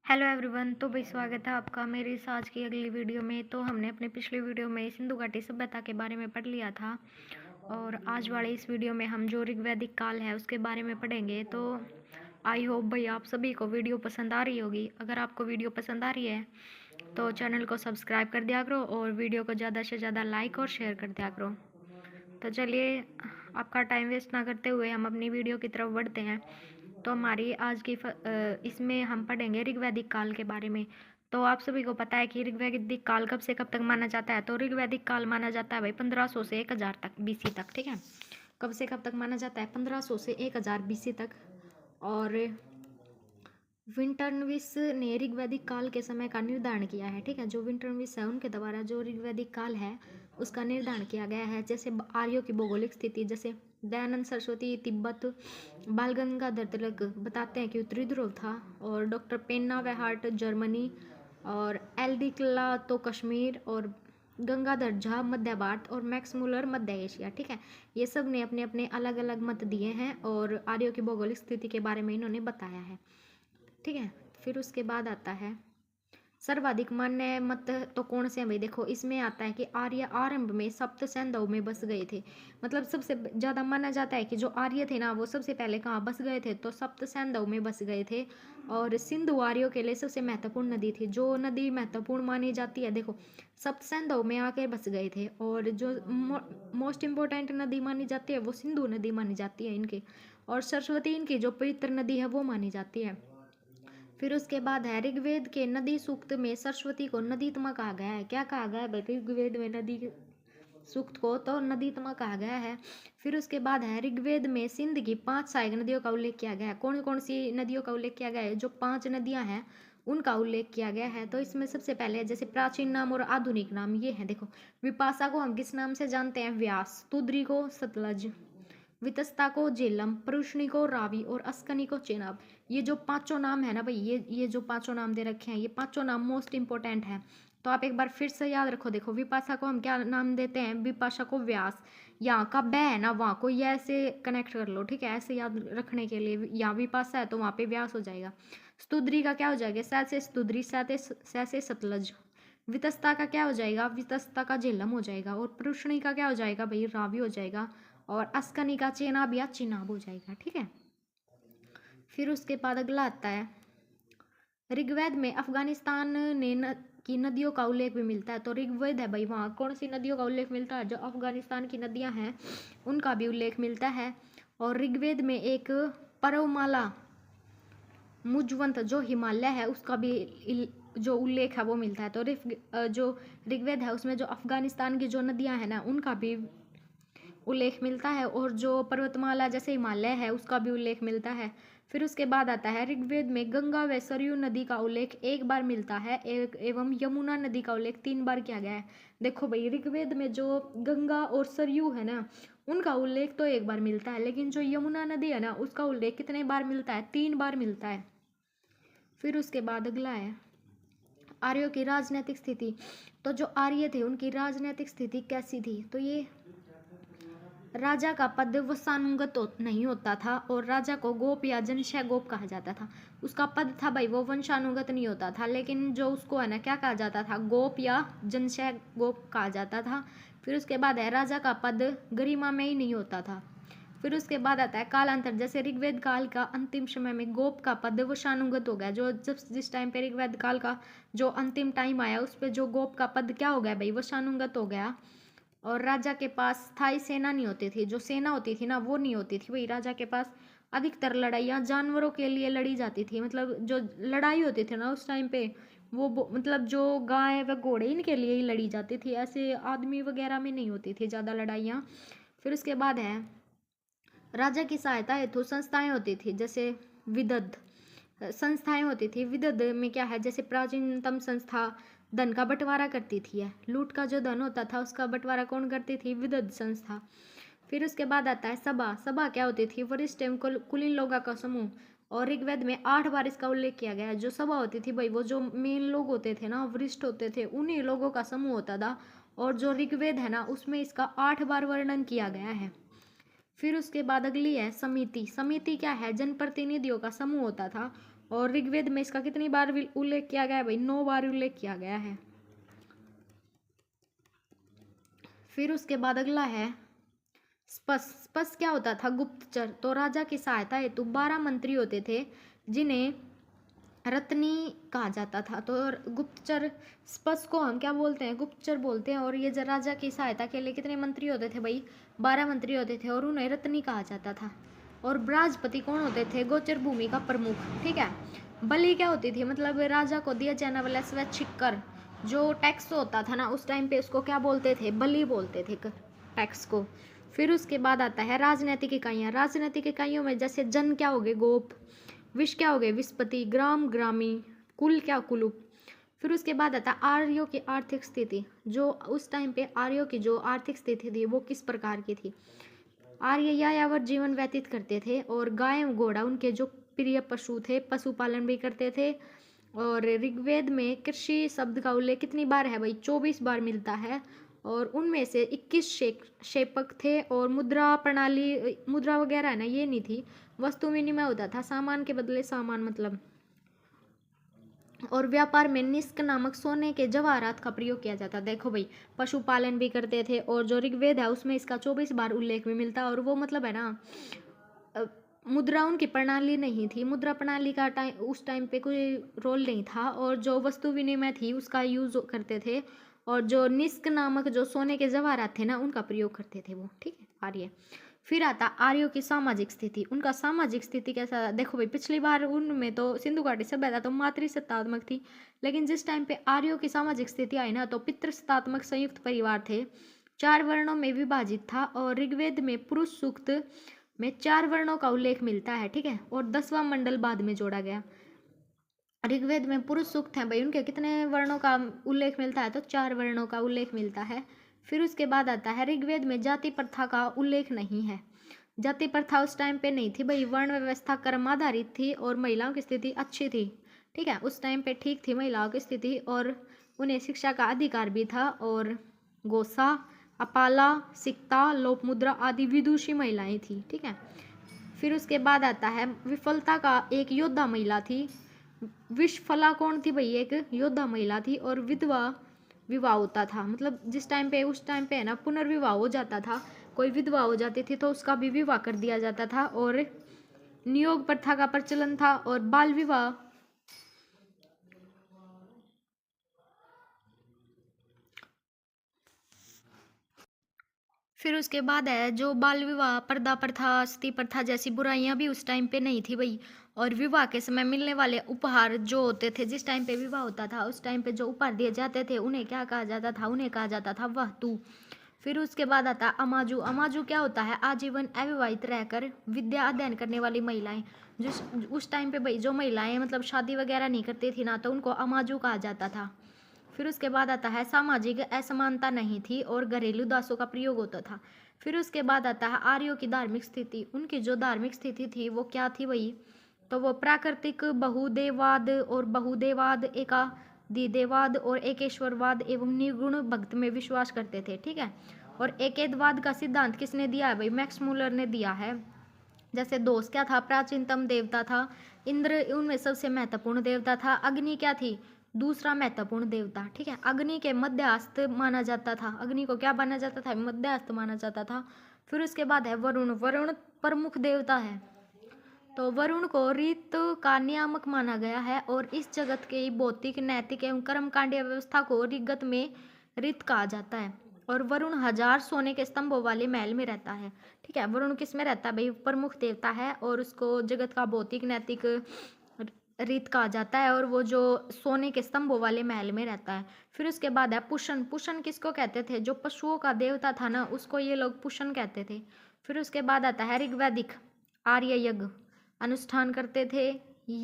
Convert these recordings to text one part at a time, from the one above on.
Hello everyone. तो भाई स्वागत है आपका मेरी इस आज की अगली वीडियो में। तो हमने अपने पिछले वीडियो में सिंधु घाटी सभ्यता के बारे में पढ़ लिया था और आज वाले इस वीडियो में हम जो ऋग्वैदिक काल है उसके बारे में पढ़ेंगे। तो आई होप भाई आप सभी को वीडियो पसंद आ रही होगी। अगर आपको वीडियो पसंद आ रही है तो चैनल को सब्सक्राइब कर दिया करो और वीडियो को ज़्यादा से ज़्यादा लाइक और शेयर कर दिया करो। तो चलिए आपका टाइम वेस्ट ना करते हुए हम अपनी वीडियो की तरफ बढ़ते हैं। तो हमारी आज की इसमें हम पढ़ेंगे ऋग्वैदिक काल के बारे में। तो आप सभी को पता है कि ऋग्वैदिक काल कब से कब तक माना जाता है। तो ऋग्वैदिक काल माना जाता है भाई 1500 से 1000 तक बीसी तक। ठीक है, कब से कब तक माना जाता है? 1500 से 1000 बीसी तक। और विंटरनविस ने ऋग्वैदिक काल के समय का निर्धारण किया है। ठीक है, जो विंटरनविस है उनके द्वारा जो ऋग्वैदिक काल है उसका निर्धारण किया गया है। जैसे आर्यों की भौगोलिक स्थिति, जैसे दयानंद सरस्वती तिब्बत, बाल गंगाधर तिलक बताते हैं कि उत्तरी ध्रुव था, और डॉक्टर पेन्ना व हार्ट जर्मनी, और एल.डी. क्ला तो कश्मीर, और गंगाधर झा मध्य भारत, और मैक्स मुलर मध्य एशिया। ठीक है, ये सब ने अपने अपने अलग अलग मत दिए हैं और आर्यों की भौगोलिक स्थिति के बारे में इन्होंने बताया है। ठीक है, फिर उसके बाद आता है सर्वाधिक मान्य मत। तो कौन से हैं भाई? देखो इसमें आता है कि आर्य आरंभ में सप्त सैंधव में बस गए थे। मतलब सबसे ज़्यादा माना जाता है कि जो आर्य थे ना वो सबसे पहले कहाँ बस गए थे? तो सप्त सैंधव में बस गए थे। और सिंधु आर्यों के लिए सबसे महत्वपूर्ण नदी थी। जो नदी महत्वपूर्ण मानी जाती है, देखो सप्त सैंधव में आके बस गए थे। और जो मोस्ट इम्पोर्टेंट नदी मानी जाती है वो सिंधु नदी मानी जाती है इनकी। और सरस्वती इनकी जो पवित्र नदी है वो मानी जाती है। फिर उसके बाद है ऋग्वेद के नदी सूक्त में सरस्वती को नदीतमा कहा गया है। क्या कहा गया है भाई ऋग्वेद में? नदी सूक्त को तो नदीतमा कहा गया है। फिर उसके बाद है ऋग्वेद में सिंध की 5 सहायक नदियों का उल्लेख किया गया है। कौन कौन सी नदियों का उल्लेख किया गया है? जो 5 नदियां हैं उनका उल्लेख किया गया है। तो इसमें सबसे पहले जैसे प्राचीन नाम और आधुनिक नाम ये हैं। देखो विपाशा को हम किस नाम से जानते हैं? व्यास। तुद्री को सतलज, वितस्ता को झेलम, परुष्णी को रावी, और अस्कनी को चेनाब। ये जो पांचों नाम है ना भाई, ये जो पांचों नाम दे रखे हैं, ये पांचों नाम मोस्ट इंपोर्टेंट है। तो आप एक बार फिर से याद रखो। देखो विपाशा को हम क्या नाम देते हैं? विपाशा को व्यास। यहाँ का बै है ना, वहाँ को ये ऐसे कनेक्ट कर लो। ठीक है, ऐसे याद रखने के लिए यहाँ विपाशा है तो वहाँ पे व्यास हो जाएगा। स्तुद्री का क्या हो जाएगा? सै से स्तुद्री, सै से सतलज। वितस्ता का क्या हो जाएगा? वितस्ता का झेलम हो जाएगा। और परुष्णी का क्या हो जाएगा भाई? रावी हो जाएगा। और अस्कनी का चेनाब या चिनाब हो जाएगा। ठीक है, फिर उसके बाद अगला आता है ऋग्वेद में अफगानिस्तान की नदियों का उल्लेख भी मिलता है। तो ऋग्वेद है भाई, वहाँ कौन सी नदियों का उल्लेख मिलता है? जो अफगानिस्तान की नदियाँ हैं उनका भी उल्लेख मिलता है। और ऋग्वेद में एक पर्वमाला मुजवंत जो हिमालय है उसका भी जो उल्लेख है वो मिलता है। तो जो ऋग्वेद है उसमें जो अफगानिस्तान की जो नदियाँ हैं ना उनका भी उल्लेख मिलता है, और जो पर्वतमाला जैसे हिमालय है उसका भी उल्लेख मिलता है। फिर उसके बाद आता है ऋग्वेद में गंगा व सरयू नदी का उल्लेख एक बार मिलता है, एवं यमुना नदी का उल्लेख 3 बार किया गया है। देखो भाई ऋग्वेद में जो गंगा और सरयू है ना उनका उल्लेख तो एक बार मिलता है, लेकिन जो यमुना नदी है ना उसका उल्लेख कितने बार मिलता है? 3 बार मिलता है। फिर उसके बाद अगला है आर्यों की राजनीतिक स्थिति। तो जो आर्य थे उनकी राजनीतिक स्थिति कैसी थी? तो ये राजा का पद वंशानुगत नहीं होता था, और राजा को गोप या जनशय गोप कहा जाता था। उसका पद था भाई वो वंशानुगत नहीं होता था, लेकिन जो उसको है ना क्या कहा जाता था? गोप या जनशय गोप कहा जाता था। फिर उसके बाद है राजा का पद गरिमा में ही नहीं होता था। फिर उसके बाद आता है कालांतर। जैसे ऋग्वेद काल का अंतिम समय में गोप का पद वंशानुगत हो गया। जो जब जिस टाइम पे ऋग्वेद काल का जो अंतिम टाइम आया उस पर जो गोप का पद क्या हो गया भाई? वंशानुगत हो गया। और राजा के पास स्थायी सेना नहीं होती थी। जो सेना होती थी ना वो नहीं होती थी भाई। राजा के पास अधिकतर लड़ाइयाँ जानवरों के लिए लड़ी जाती थी। मतलब जो लड़ाई होती थी ना उस टाइम पे वो मतलब जो गाय व घोड़े इनके लिए ही लड़ी जाती थी। ऐसे आदमी वगैरह में नहीं होती थी ज़्यादा लड़ाइयाँ। फिर उसके बाद है राजा की सहायता हेतु संस्थाएं होती थी। जैसे विदध संस्थाएं होती थी। विदध में क्या है? जैसे प्राचीनतम संस्था धन का बंटवारा करती थी। लूट का जो धन होता था उसका बंटवारा कौन करती थी? विदध संस्था। फिर उसके बाद आता है सभा। सभा क्या होती थी? वरिष्ठ एवं कुलीन लोगों का समूह। और ऋग्वेद में 8 बार इसका उल्लेख किया गया है। जो सभा होती थी भाई वो जो मेन लोग होते थे ना, वरिष्ठ होते थे, उन्हीं लोगों का समूह होता था। और जो ऋग्वेद है ना उसमें इसका 8 बार वर्णन किया गया है। फिर उसके बाद अगली है समिति। समिति क्या है? जनप्रतिनिधियों का समूह होता था। और ऋग्वेद में इसका कितनी बार उल्लेख किया गया है भाई? 9 बार उल्लेख किया गया है। फिर उसके बाद अगला है स्पष्ट। स्पष्ट क्या होता था? गुप्तचर। तो राजा की सहायता हेतु 12 मंत्री होते थे जिन्हें रत्नी कहा जाता था। तो गुप्तचर, स्पष्ट को हम क्या बोलते हैं? गुप्तचर बोलते हैं। और ये राजा की सहायता के लिए कितने मंत्री होते थे भाई? 12 मंत्री होते थे और उन्हें रत्नी कहा जाता था। और बृहस्पति कौन होते थे? गोचर भूमि का प्रमुख। ठीक है। बलि क्या होती थी? मतलब राजा को दिया जाने वाला स्वैच्छिक कर, जो टैक्स होता था ना उस टाइम पे, उसको क्या बोलते थे? बलि बोलते थे टैक्स को। फिर उसके बाद आता है राजनैतिक इकाइयाँ। राजनैतिक इकाइयों में जैसे जन क्या हो गए? गोप। विश क्या हो गए? विस्पति। ग्राम ग्रामी। कुल क्या? कुलुप। फिर उसके बाद आता है आर्यों की आर्थिक स्थिति। जो उस टाइम पे आर्यों की जो आर्थिक स्थिति थी वो किस प्रकार की थी? आर्य यायावर जीवन व्यतीत करते थे और गाय घोड़ा उनके जो प्रिय पशु थे, पशुपालन भी करते थे। और ऋग्वेद में कृषि शब्द का उल्लेख कितनी बार है भाई? 24 बार मिलता है। और उनमें से 21 शेपक थे। और मुद्रा प्रणाली, मुद्रा वगैरह है ना, ये नहीं थी। वस्तु विनिमय होता था, सामान के बदले सामान मतलब। और व्यापार में निष्क नामक सोने के जवाहरात का प्रयोग किया जाता। देखो भाई, पशुपालन भी करते थे और जो ऋग्वेद है उसमें इसका 24 बार उल्लेख भी मिलता है। और वो मतलब है ना, मुद्राओं की प्रणाली नहीं थी, मुद्रा प्रणाली का टाइम उस टाइम पे कोई रोल नहीं था। और जो वस्तु विनिमय थी उसका यूज करते थे। और जो निष्क नामक जो सोने के जवाहरात थे ना उनका प्रयोग करते थे वो। ठीक है, आर्य। फिर आता आर्यों की सामाजिक स्थिति। उनका सामाजिक स्थिति कैसा था? देखो भाई, पिछली बार उनमें तो सिंधु घाटी सभ्यता तो मातृसत्तात्मक थी, लेकिन जिस टाइम पे आर्यों की सामाजिक स्थिति आई ना तो पितृसत्तात्मक संयुक्त परिवार थे। 4 वर्णों में विभाजित था। और ऋग्वेद में पुरुष सूक्त में 4 वर्णों का उल्लेख मिलता है। ठीक है। और 10वां मंडल बाद में जोड़ा गया। ऋग्वेद में पुरुष सूक्त हैं भाई, उनके कितने वर्णों का उल्लेख मिलता है? तो 4 वर्णों का उल्लेख मिलता है। फिर उसके बाद आता है ऋग्वेद में जाति प्रथा का उल्लेख नहीं है। जाति प्रथा उस टाइम पे नहीं थी भाई, वर्ण व्यवस्था कर्म आधारित थी और महिलाओं की स्थिति अच्छी थी। ठीक है, उस टाइम पे ठीक थी महिलाओं की स्थिति और उन्हें शिक्षा का अधिकार भी था। और गोसा, अपाला, सिक्ता, लोपमुद्रा आदि विदुषी महिलाएं थी। ठीक है। फिर उसके बाद आता है विफलता का एक योद्धा महिला थी। विषफला कौन थी भाई? एक योद्धा महिला थी। और विधवा विवाह होता था, मतलब जिस टाइम पे उस टाइम पे है ना पुनर्विवाह हो जाता था, कोई विधवा हो जाती थी तो उसका भी विवाह कर दिया जाता था। और नियोग प्रथा का प्रचलन था। और बाल विवाह, फिर उसके बाद है जो बाल विवाह, पर्दा प्रथा, सती प्रथा जैसी बुराइयां भी उस टाइम पे नहीं थी भाई। और विवाह के समय मिलने वाले उपहार जो होते थे, जिस टाइम पे विवाह होता था उस टाइम पे जो उपहार दिए जाते थे उन्हें क्या कहा जाता था? उन्हें कहा जाता था वह तू। फिर उसके बाद आता अमाजू। अमाजू क्या होता है? आजीवन अविवाहित रहकर विद्या अध्ययन करने वाली महिलाएं। जिस उस टाइम पे भाई जो महिलाएं मतलब शादी वगैरह नहीं करती थी ना तो उनको अमाजू कहा जाता था। फिर उसके बाद आता है सामाजिक असमानता नहीं थी और घरेलू दासों का प्रयोग होता था। फिर उसके बाद आता है आर्यों की धार्मिक स्थिति। उनकी जो धार्मिक स्थिति थी वो क्या थी वही? तो वो प्राकृतिक बहुदेववाद और बहुदेवाद, एकादिदेवाद और एकेश्वरवाद एवं निर्गुण भक्त में विश्वास करते थे। ठीक है। और एकेदवाद का सिद्धांत किसने दिया है भाई? मैक्स मूलर ने दिया है। जैसे दोष क्या था? प्राचीनतम देवता था। इंद्र उनमें सबसे महत्वपूर्ण देवता था। अग्नि क्या थी? दूसरा महत्वपूर्ण देवता। ठीक है। अग्नि के मध्यस्थ माना जाता था। अग्नि को क्या माना जाता था? मध्यस्थ माना जाता था। फिर उसके बाद है वरुण। वरुण प्रमुख देवता है। तो वरुण को ऋत का नियामक माना गया है और इस जगत के भौतिक, नैतिक एवं कर्मकांडीय व्यवस्था को ऋग्वेद में ऋत कहा जाता है। और वरुण 1000 सोने के स्तंभों वाले महल में रहता है। ठीक है। वरुण किस में रहता है भाई? प्रमुख देवता है और उसको जगत का भौतिक, नैतिक रीत कहा जाता है और वो जो सोने के स्तंभों वाले महल में रहता है। फिर उसके बाद है पुष्ण। पुष्ण किसको कहते थे? जो पशुओं का देवता था ना उसको ये लोग पुष्ण कहते थे। फिर उसके बाद आता है ऋग्वैदिक। आर्य यज्ञ अनुष्ठान करते थे।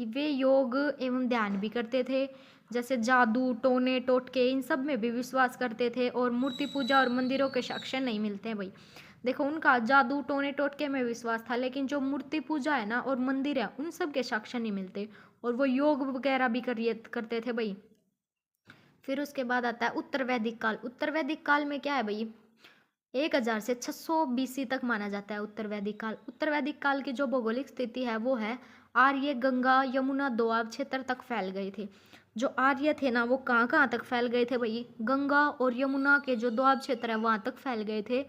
वे योग एवं ध्यान भी करते थे। जैसे जादू, टोने टोटके, इन सब में भी विश्वास करते थे। और मूर्ति पूजा और मंदिरों के साक्ष्य नहीं मिलते हैं भाई। देखो, उनका जादू, टोने टोटके में विश्वास था, लेकिन जो मूर्ति पूजा है ना और मंदिर है उन सब के साक्ष्य नहीं मिलते। और वो योग वगैरह भी करते थे भाई। फिर उसके बाद आता है उत्तर वैदिक काल। उत्तर वैदिक काल में क्या है भाई? 1000 से 600 BC तक माना जाता है उत्तर वैदिक काल। उत्तर वैदिक काल की जो भौगोलिक स्थिति है वो है आर्य गंगा यमुना दोआब क्षेत्र तक फैल गए थे। जो आर्य थे ना वो कहाँ कहाँ तक फैल गए थे भाई, गंगा और यमुना के जो दोआब क्षेत्र है वहां तक फैल गए थे।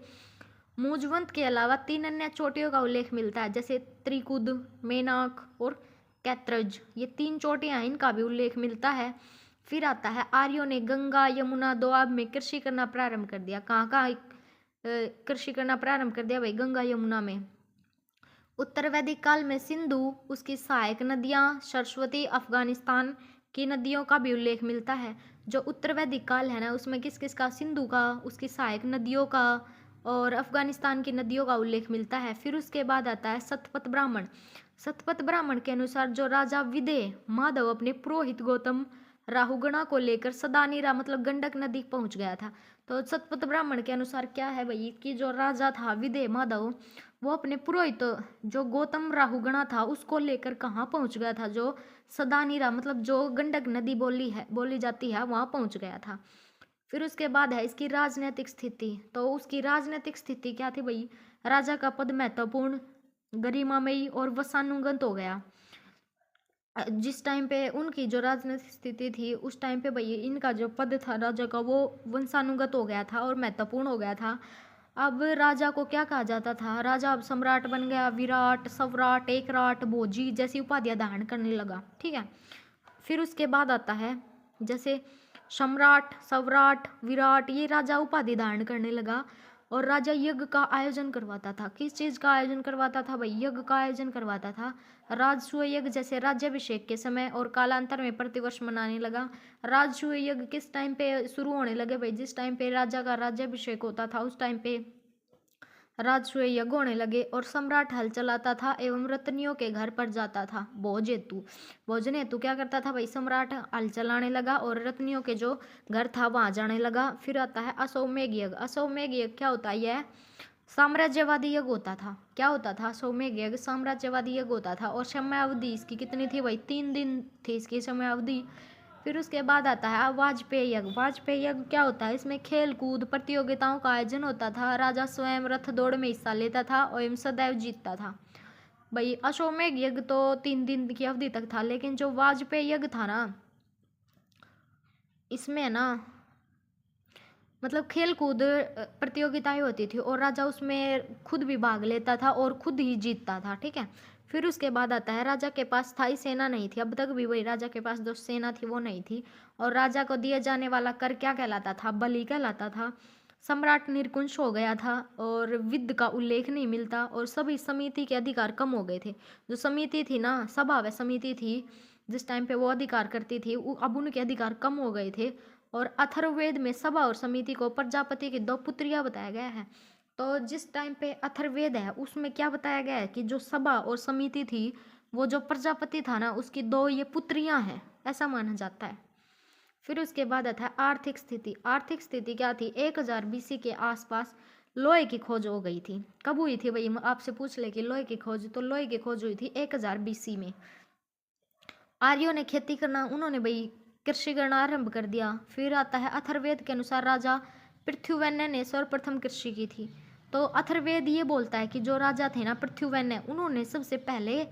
मूजवंत के अलावा 3 अन्य चोटियों का उल्लेख मिलता है, जैसे त्रिकुद, मेनाक और कैत्रज। ये 3 चोटियां हैं, इनका भी उल्लेख मिलता है। फिर आता है आर्यों ने गंगा यमुना दोआब में कृषि करना प्रारंभ कर दिया। कहाँ कहाँ कृषि करना प्रारंभ कर दिया भाई, गंगा यमुना में। उत्तर वैदिक काल में सिंधु, उसकी सहायक नदियां, सरस्वती, अफगानिस्तान की नदियों का भी उल्लेख मिलता है। जो उत्तर वैदिक काल है ना उसमें किस किस का, सिंधु का, उसकी सहायक नदियों का और अफगानिस्तान की नदियों का उल्लेख मिलता है। फिर उसके बाद आता है सतपथ ब्राह्मण। सतपथ ब्राह्मण के अनुसार जो राजा विदेह माधव अपने पुरोहित गौतम राहुगणा को लेकर सदानीरा मतलब गंडक नदी पहुंच गया था। तो सतपथ ब्राह्मण के अनुसार क्या है भाई कि जो राजा था विदेह माधव, वो अपने पुरोहित जो गौतम राहुगणा था उसको लेकर कहाँ पहुंच गया था, जो सदानीरा मतलब जो गंडक नदी बोली जाती है वहां पहुंच गया था। फिर उसके बाद है इसकी राजनीतिक स्थिति। तो उसकी राजनीतिक स्थिति क्या थी भाई, राजा का पद महत्वपूर्ण, गरिमामयी और वंशानुगत हो गया। जिस टाइम पे उनकी जो राजनीतिक स्थिति थी उस टाइम पे भाई इनका जो पद था राजा का वो वंशानुगत हो गया था और महत्वपूर्ण हो गया था। अब राजा को क्या कहा जाता था, राजा अब सम्राट बन गया, विराट, सवराट, एकराट, भोजी जैसी उपाधियां धारण करने लगा। ठीक है। फिर उसके बाद आता है जैसे सम्राट, सवराट, विराट, ये राजा उपाधि धारण करने लगा। और राजा यज्ञ का आयोजन करवाता था। किस चीज का आयोजन करवाता था भाई, यज्ञ का आयोजन करवाता था। राजसूय यज्ञ जैसे राज्याभिषेक के समय और कालांतर में प्रतिवर्ष मनाने लगा। राजसूय यज्ञ किस टाइम पे शुरू होने लगे भाई, जिस टाइम पे राजा का राज्याभिषेक होता था उस टाइम पे राजसूय यज्ञ होने लगे। और सम्राट हल चलाता था एवं रत्नियों के घर पर जाता था भोज हेतु। भोजन हेतु क्या करता था भाई, सम्राट हल चलाने लगा और रत्नियों के जो घर था वहां जाने लगा। फिर आता है अश्वमेध यज्ञ। अश्वमेध यज्ञ क्या होता है, यह साम्राज्यवादी यज्ञ होता था। क्या होता था, अश्वमेध यज्ञ साम्राज्यवादी यज्ञ होता था। और समयावधि इसकी कितनी थी भाई, 3 दिन थी इसकी समयावधि। फिर उसके बाद आता है वाजपेयी यज्ञ। वाजपेयी यज्ञ क्या होता है, इसमें खेल कूद प्रतियोगिताओं का आयोजन होता था। राजा स्वयं रथ दौड़ में हिस्सा लेता था और एवं सदैव जीतता था। भाई अश्वमेध यज्ञ तो 3 दिन की अवधि तक था, लेकिन जो वाजपेयी यज्ञ था ना इसमें ना मतलब खेल कूद प्रतियोगिताएं होती थी और राजा उसमें खुद भी भाग लेता था और खुद ही जीतता था। ठीक है। फिर उसके बाद आता है राजा के पास स्थायी सेना नहीं थी। अब तक भी वही राजा के पास जो सेना थी वो नहीं थी। और राजा को दिए जाने वाला कर क्या कहलाता था, बलि कहलाता था। सम्राट निरकुंश हो गया था और विद का उल्लेख नहीं मिलता। और सभी समिति के अधिकार कम हो गए थे। जो समिति थी ना, सभा व समिति थी जिस टाइम पे वो अधिकार करती थी, अब उनके अधिकार कम हो गए थे। और अथर्ववेद में सभा और समिति को प्रजापति की 2 पुत्रियां बताया गया है। तो जिस टाइम पे अथर्ववेद है उसमें क्या बताया गया है कि जो सभा और समिति थी वो जो प्रजापति था ना उसकी 2 ये पुत्रियां हैं, ऐसा माना जाता है। फिर उसके बाद आता है आर्थिक स्थिति। आर्थिक स्थिति क्या थी, 1000 बीसी के आसपास लोहे की खोज हो गई थी। कब हुई थी भाई, आपसे पूछ ले कि लोहे की खोज, तो लोहे की खोज हुई थी 1000 बीसी में। आर्यों ने खेती करना, उन्होंने भाई कृषि करना आरंभ कर दिया। फिर आता है अथर्ववेद के अनुसार राजा पृथ्वीवन्य ने सर्वप्रथम कृषि की थी। तो अथर्ववेद ये बोलता है कि जो राजा थे ना पृथ्वीवन्य, उन्होंने सबसे पहले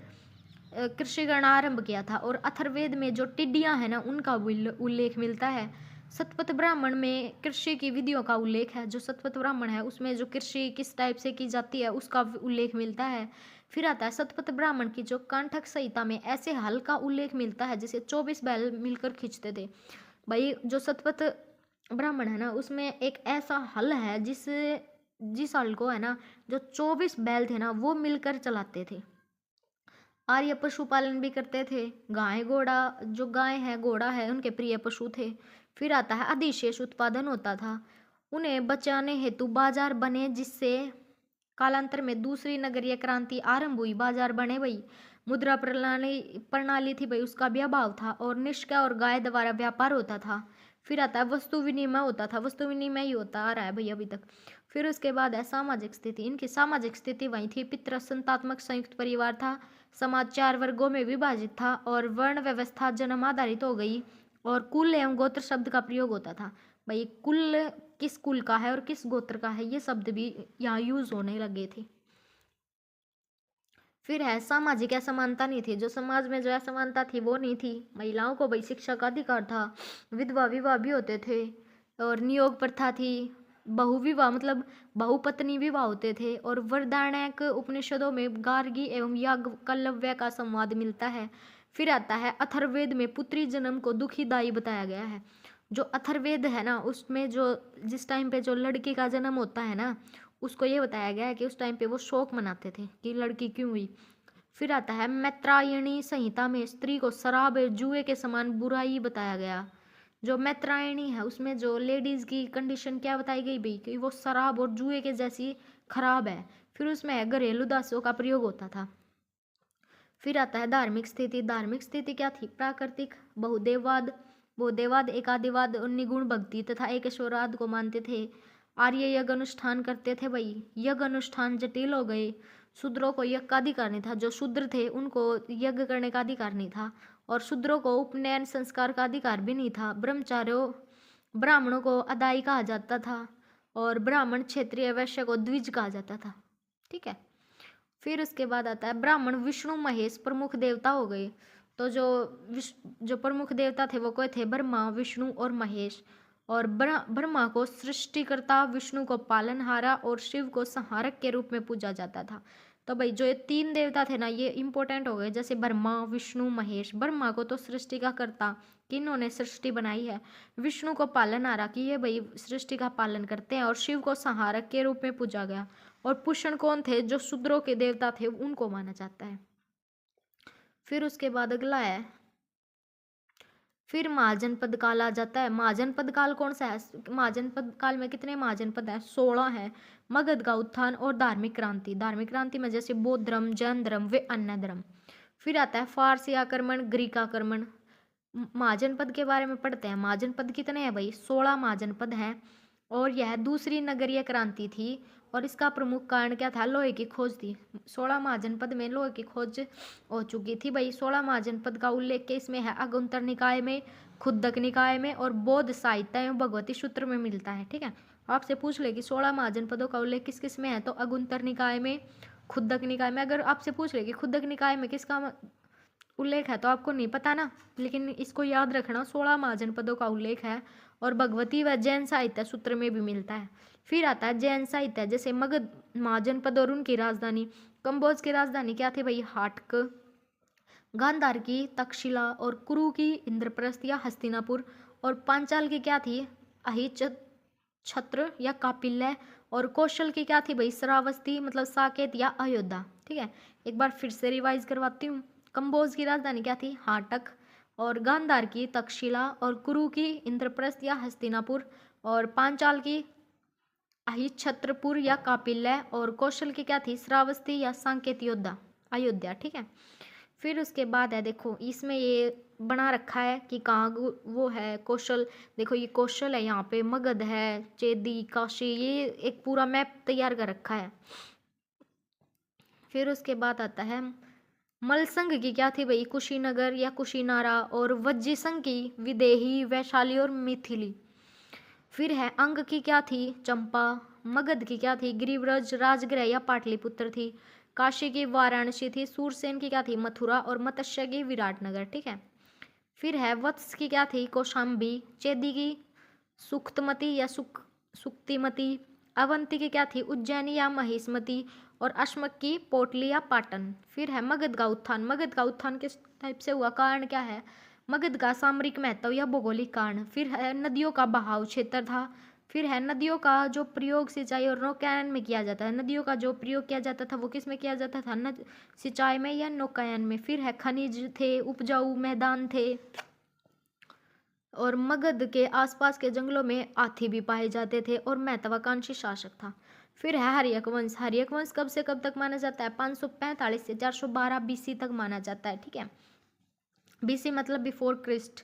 कृषि करना आरंभ किया था। और अथर्ववेद में जो टिड्डियां हैं ना उनका उल्लेख मिलता है। सतपथ ब्राह्मण में कृषि की विधियों का उल्लेख है। जो सतपथ ब्राह्मण है उसमें जो कृषि किस टाइप से की जाती है उसका उल्लेख मिलता है। फिर आता है सतपथ ब्राह्मण की जो कांठक संहिता में ऐसे हल का उल्लेख मिलता है जैसे 24 बैल मिलकर खींचते थे। भाई जो सतपथ ब्राह्मण है ना उसमें एक ऐसा हल है जिस हल को है ना जो 24 बैल थे ना वो मिलकर चलाते थे। आर्य पशुपालन भी करते थे। गाय घोड़ा, जो गाय है घोड़ा है उनके प्रिय पशु थे। फिर आता है अधिशेष उत्पादन होता था। उन्हें बचाने हेतु बाजार बने जिससे कालांतर में दूसरी नगरीय क्रांति आरंभ हुई। बाजार बने भाई, मुद्रा प्रणाली प्रणाली थी भाई उसका भी अभाव था। और निष्का और गाय द्वारा व्यापार होता था। फिर आता है वस्तु विनिमय होता था। वस्तु विनिमय ही होता आ रहा है भाई अभी तक। फिर उसके बाद है सामाजिक स्थिति। इनकी सामाजिक स्थिति वही थी, पितृ संतात्मक संयुक्त परिवार था। समाज 4 वर्गों में विभाजित था और वर्ण व्यवस्था जन्म आधारित हो गई। और कुल एवं गोत्र शब्द का प्रयोग होता था। भाई कुल किस कुल का है और किस गोत्र का है ये शब्द भी यहाँ यूज होने लगे थे। फिर है सामाजिक असमानता नहीं थी, जो समाज में जो असमानता थी वो नहीं थी। महिलाओं को भाई शिक्षा का अधिकार था, विधवा विवाह भी होते थे, और नियोग प्रथा थी, बहुविवाह मतलब बहुपत्नी विवाह होते थे, और वरदायक उपनिषदों में गार्गी एवं याज्ञवल्क्य का संवाद मिलता है। फिर आता है अथर्ववेद में पुत्री जन्म को दुखीदायी बताया गया है। जो अथर्ववेद है ना, उसमें जो जिस टाइम पे जो लड़की का जन्म होता है ना, उसको ये बताया गया है कि उस टाइम पे वो शोक मनाते थे कि लड़की क्यों हुई। फिर आता है मैत्रायणी संहिता में स्त्री को शराब जुए के समान बुराई बताया गया। जो मैत्रायणी है उसमें जो लेडीज की कंडीशन क्या बताई गई भाई, कि वो शराब और जुए के जैसी खराब है। फिर उसमें है घरेलू दासों का प्रयोग होता था। फिर आता है धार्मिक स्थिति। धार्मिक स्थिति क्या थी? प्राकृतिक बहुदेववाद, बहुदेववाद एकादिवाद और निगुण भक्ति तथा एकेश्वरवाद को मानते थे। आर्य यज्ञ अनुष्ठान करते थे भाई, यज्ञ अनुष्ठान जटिल हो गए, शूद्रों को यज्ञ का अधिकार नहीं था, जो शूद्र थे उनको यज्ञ करने का अधिकार नहीं था, और शूद्रों को उपनयन संस्कार का अधिकार भी नहीं था। ब्रह्मचार्यों ब्राह्मणों को अदाई कहा जाता था, और ब्राह्मण क्षत्रिय वैश्य को द्विज कहा जाता था। ठीक है। फिर उसके बाद आता है ब्राह्मण विष्णु महेश प्रमुख देवता हो गए। तो जो प्रमुख देवता थे वो कौन थे? ब्रह्मा, विष्णु और महेश। और ब्रह्मा को सृष्टिकर्ता, विष्णु को पालनहारा और शिव को संहारक के रूप में पूजा जाता था। तो भाई जो ये तीन देवता थे ना, ये इंपॉर्टेंट हो गए। जैसे ब्रह्मा, विष्णु, महेश। ब्रह्मा को तो सृष्टि का कर्ता, कि इन्होंने सृष्टि बनाई है। विष्णु को पालनहारा, कि ये भाई सृष्टि का पालन करते हैं। और शिव को संहारक के रूप में पूजा गया। और पुष्ण कौन थे? जो शूद्रों के देवता थे उनको माना जाता है। फिर उसके बाद अगला है, फिर महाजनपद काल आ जाता है। महाजनपद काल कौन सा है? महाजनपद काल में कितने महाजनपद है? 16 है। मगध का उत्थान और धार्मिक क्रांति। धार्मिक क्रांति में जैसे बौद्ध धर्म, जैन धर्म व अन्य धर्म। फिर आता है फारसी आक्रमण, ग्रीक आक्रमण। महाजनपद के बारे में पढ़ते हैं। महाजनपद कितने हैं भाई? 16 महाजनपद हैं। और यह दूसरी नगरीय क्रांति थी, और इसका प्रमुख कारण क्या था? लोहे की खोज थी। 16 महाजनपद में लोहे की खोज हो चुकी थी भाई। 16 महाजनपद का उल्लेख इसमें है अगुंतर निकाय में, खुद्दक निकाय में, और बौद्ध साहित्य एवं भगवती सूत्र में मिलता है। ठीक है। आपसे पूछ ले कि 16 महाजनपदों का उल्लेख किस किस में है, तो अगुंतर निकाय में, खुद्दक निकाय में। अगर आपसे पूछ ले कि खुद्दक निकाय में किसका उल्लेख है, तो आपको नहीं पता ना, लेकिन इसको याद रखना, 16 महाजनपदों का उल्लेख है। और भगवती व जैन साहित्य सूत्र में भी मिलता है। फिर आता है जैन साहित्य, जैसे मगध महाजनपद और उनकी राजधानी। कंबोज की राजधानी क्या थी भाई? हाटक। गांधार की तक्षशिला, और कुरु की इंद्रप्रस्थ या हस्तिनापुर। और पांचाल की क्या थी? अहिच्छत्र या कापिल्य। और कौशल की क्या थी भाई? श्रावस्ती मतलब साकेत या अयोध्या। ठीक है। एक बार फिर से रिवाइज करवाती हूँ। कंबोज की राजधानी क्या थी? हाटक। और गांधार की तक्षशिला, और कुरु की इंद्रप्रस्थ या हस्तिनापुर, और पांचाल की अहिच्छत्रपुर या कापिल्य, और कौशल की क्या थी? श्रावस्ती या सांकेत अयोध्या। ठीक है। फिर उसके बाद है, देखो इसमें ये बना रखा है कि कहाँ वो है कौशल। देखो ये कौशल है, यहाँ पे मगध है, चेदी, काशी, ये एक पूरा मैप तैयार कर रखा है। फिर उसके बाद आता है मलसंग की क्या थी भाई? कुशीनगर या कुशीनारा। और वज्जीसंग की विदेही, वैशाली और मिथिली। फिर है अंग की क्या थी? चंपा। मगध की क्या थी? गिरिव्रज, राजगृह या पाटलिपुत्र थी। काशी की वाराणसी थी। सूरसेन की क्या थी? मथुरा। और मत्स्य की विराटनगर। ठीक है। फिर है वत्स की क्या थी? कौशाम्बी। चेदी की सुख्तमती या सुक्तिमती। अवंती की क्या थी? उज्जैनी या महिष्मती। और अश्मक की पोटली या पाटन। फिर है मगध का उत्थान। मगध का उत्थान किस टाइप से हुआ? कारण क्या है? मगध का सामरिक महत्व या भौगोलिक कारण। फिर है नदियों का बहाव क्षेत्र था। फिर है नदियों का जो प्रयोग सिंचाई और नौकायन में किया जाता है। नदियों का जो प्रयोग किया जाता था वो किस में किया जाता था? सिंचाई में या नौकायन में। फिर है खनिज थे, उपजाऊ मैदान थे, और मगध के आसपास के जंगलों में हाथी भी पाए जाते थे, और महत्वाकांक्षी शासक था। फिर है हर्यक वंश। हर्यक वंश कब से कब तक माना जाता है? 545 से 412 बीसी तक माना जाता है। ठीक है। बीसी मतलब बिफोर क्रिस्ट।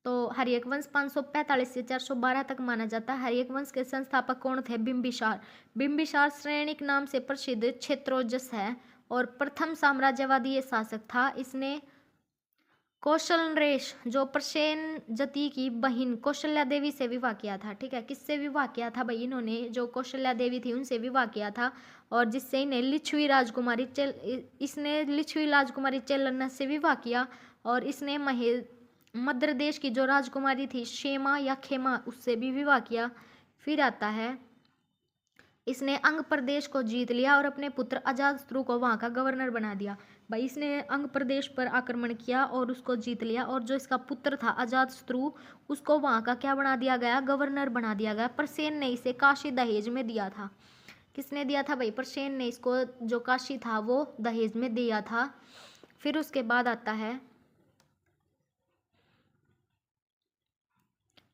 तो हर्यक वंश 545 से 412 तक माना जाता है। हर्यक वंश के संस्थापक कौन थे? बिंबिसार। बिंबिसार श्रेणिक नाम से प्रसिद्ध क्षेत्रोजस है, और प्रथम साम्राज्यवादी ये शासक था। इसने कौशल नरेश जो प्रसेनजति की बहन कौशल्या देवी से विवाह किया था। ठीक है, किससे विवाह किया था भाई? इन्होंने जो कौशल्या देवी थी उनसे विवाह किया था, और जिससे इन्हें इसने लिच्छवी राजकुमारी चेलन्ना से विवाह किया, और इसने मद्र देश की जो राजकुमारी थी शेमा या खेमा उससे भी विवाह किया। फिर आता है इसने अंग प्रदेश को जीत लिया और अपने पुत्र अजातशत्रु को वहाँ का गवर्नर बना दिया। भाई इसने अंग प्रदेश पर आक्रमण किया और उसको जीत लिया, और जो इसका पुत्र था अजातशत्रु उसको वहाँ का क्या बना दिया गया? गवर्नर बना दिया गया। प्रसेन ने इसे काशी दहेज में दिया था। किसने दिया था भाई? प्रसेन ने इसको जो काशी था वो दहेज में दिया था। फिर उसके बाद आता है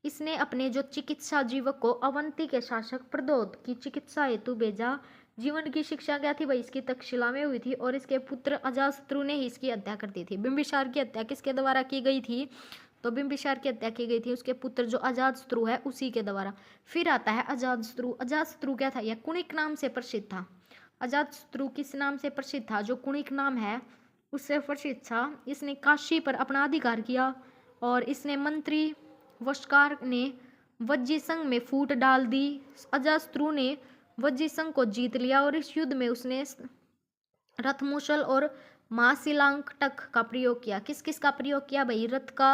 इसने अपने जो चिकित्सा जीवक को अवंती के शासक प्रद्योत की चिकित्सा हेतु भेजा। जीवन की शिक्षा क्या थी भाई? इसकी तक्षशिला में हुई थी, और इसके पुत्र अजातशत्रु ने ही इसकी हत्या कर दी थी। बिंबिसार की हत्या किसके द्वारा की गई थी? तो बिंबिसार की हत्या की गई थी उसके पुत्र जो अजातशत्रु है उसी के द्वारा। फिर आता है अजातशत्रु। अजातशत्रु क्या था? यह कुणिक नाम से प्रसिद्ध था। अजातशत्रु किस नाम से प्रसिद्ध था? जो कुणिक नाम है उससे प्रसिद्ध था। इसने काशी पर अपना अधिकार किया, और इसने मंत्री वशकार ने वज्जी संघ में फूट डाल दी। अजातशत्रु ने वज्जी संघ को जीत लिया, और इस युद्ध में उसने रथमुशल और महाशिलांकटक का प्रयोग किया। किस किस का प्रयोग किया भाई? रथ का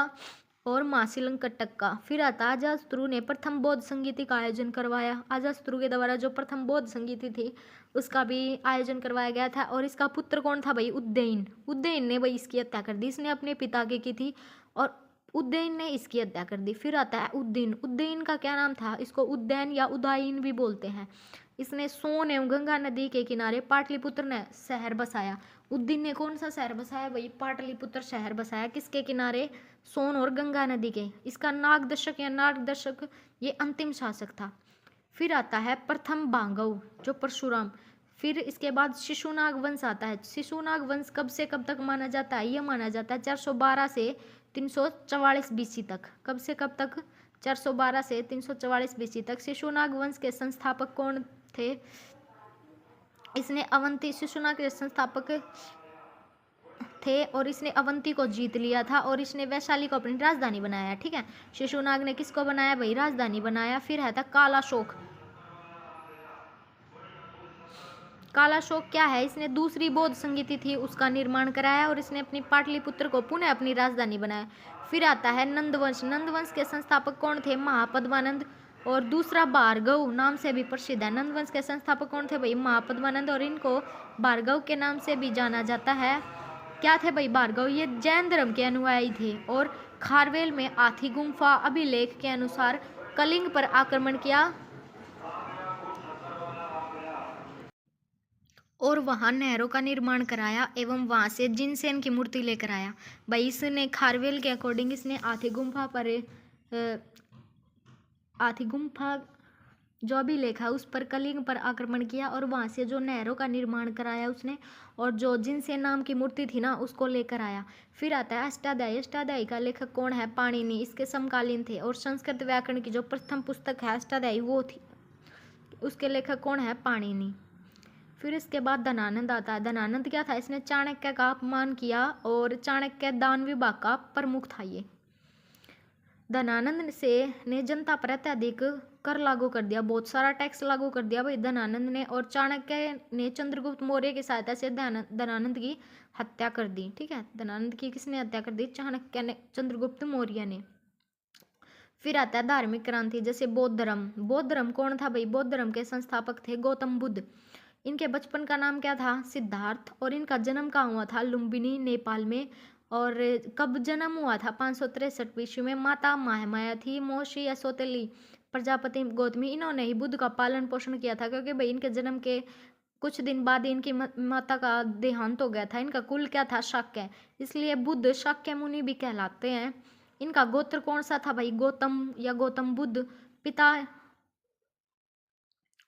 और महाशिलांकटक का। फिर आता अजातशत्रु ने प्रथम बौद्ध संगीति का आयोजन करवाया। अजातशत्रु के द्वारा जो प्रथम बौद्ध संगीति थी उसका भी आयोजन करवाया गया था, और इसका पुत्र कौन था भाई? उज्जैन। उज्जैन ने भाई इसकी हत्या कर दी। इसने अपने पिता की थी और उज्जैन ने इसकी हत्या कर दी। फिर आता है उज्जैन। उज्जैन का क्या नाम था? इसको उज्जैन या उदायन भी बोलते हैं। इसने सोन एवं गंगा नदी के किनारे पाटलिपुत्र ने शहर बसाया। उज्जैन ने कौन सा शहर बसाया भाई? पाटलिपुत्र शहर बसाया। किसके किनारे? सोन और गंगा नदी के। इसका नागदर्शक या नागदर्शक ये अंतिम शासक था। फिर आता है प्रथम भांगव जो परशुराम। फिर इसके बाद शिशुनाग वंश आता है। शिशुनाग वंश कब से कब तक माना जाता है? यह माना जाता है 412 से 344 बीसी तक। कब से कब तक? 412 से 344 बीसी तक। शिशुनाग वंश के संस्थापक कौन थे? इसने अवंती शिशुनाग के संस्थापक थे, और इसने अवंती को जीत लिया था, और इसने वैशाली को अपनी राजधानी बनाया। ठीक है, शिशुनाग ने किसको बनाया भाई? राजधानी बनाया। फिर है था कालाशोक। कालाशोक क्या है? इसने दूसरी बौद्ध संगीति थी उसका निर्माण कराया, और इसने अपनी पाटलिपुत्र को पुनः अपनी राजधानी बनाया। फिर आता है नंदवंश। नंदवंश के संस्थापक कौन थे? महापद्मानंद, और दूसरा भार्गव नाम से भी प्रसिद्ध है। नंदवंश के संस्थापक कौन थे भाई? महापद्मानंद, और इनको भार्गव के नाम से भी जाना जाता है। क्या थे भाई भार्गव? ये जैन धर्म के अनुयायी थे, और खारवेल में आथी गुम्फा अभिलेख के अनुसार कलिंग पर आक्रमण किया और वहां नहरों का निर्माण कराया, एवं वहां से जिनसेन की मूर्ति लेकर आया। भाई इसने खारवेल के अकॉर्डिंग इसने आथी गुम्फा जो भी लेखा उस पर कलिंग पर आक्रमण किया, और वहां से जो नहरों का निर्माण कराया उसने, और जो जिनसेन नाम की मूर्ति थी ना उसको लेकर आया। फिर आता है अष्टाध्यायी। अष्टाध्यायी का लेखक कौन है? पाणिनि। इसके समकालीन थे, और संस्कृत व्याकरण की जो प्रथम पुस्तक है अष्टाध्यायी वो थी, उसके लेखक कौन है? पाणिनि। फिर इसके बाद धनानंद आता है। धनानंद क्या था? इसने चाणक्य का अपमान किया, और चाणक्य दान विभाग का प्रमुख था। ये धनानंद ने जनता पर अत्यधिक कर लागू कर दिया, बहुत सारा टैक्स लागू कर दिया भाई धनानंद ने, और चाणक्य ने चंद्रगुप्त मौर्य की सहायता से धनानंद की हत्या कर दी। ठीक है, धनानंद की किसने हत्या कर दी? चाणक्य ने, चंद्रगुप्त मौर्य ने। फिर आता है धार्मिक क्रांति, जैसे बौद्ध धर्म। बौद्ध धर्म कौन था भाई? बौद्ध धर्म के संस्थापक थे गौतम बुद्ध। इनके बचपन का नाम क्या था? सिद्धार्थ। और इनका जन्म कहाँ हुआ था? लुम्बिनी, नेपाल में। और कब जन्म हुआ था? 563 ईस्वी में। माता महामाया थी। महर्षि या सौतेली प्रजापति गौतमी, इन्होंने ही बुद्ध का पालन पोषण किया था, क्योंकि भाई इनके जन्म के कुछ दिन बाद इनकी माता का देहांत हो गया था। इनका कुल क्या था? शाक्य, इसलिए बुद्ध शाक्य मुनि भी कहलाते हैं। इनका गोत्र कौन सा था भाई? गौतम या गौतम बुद्ध। पिता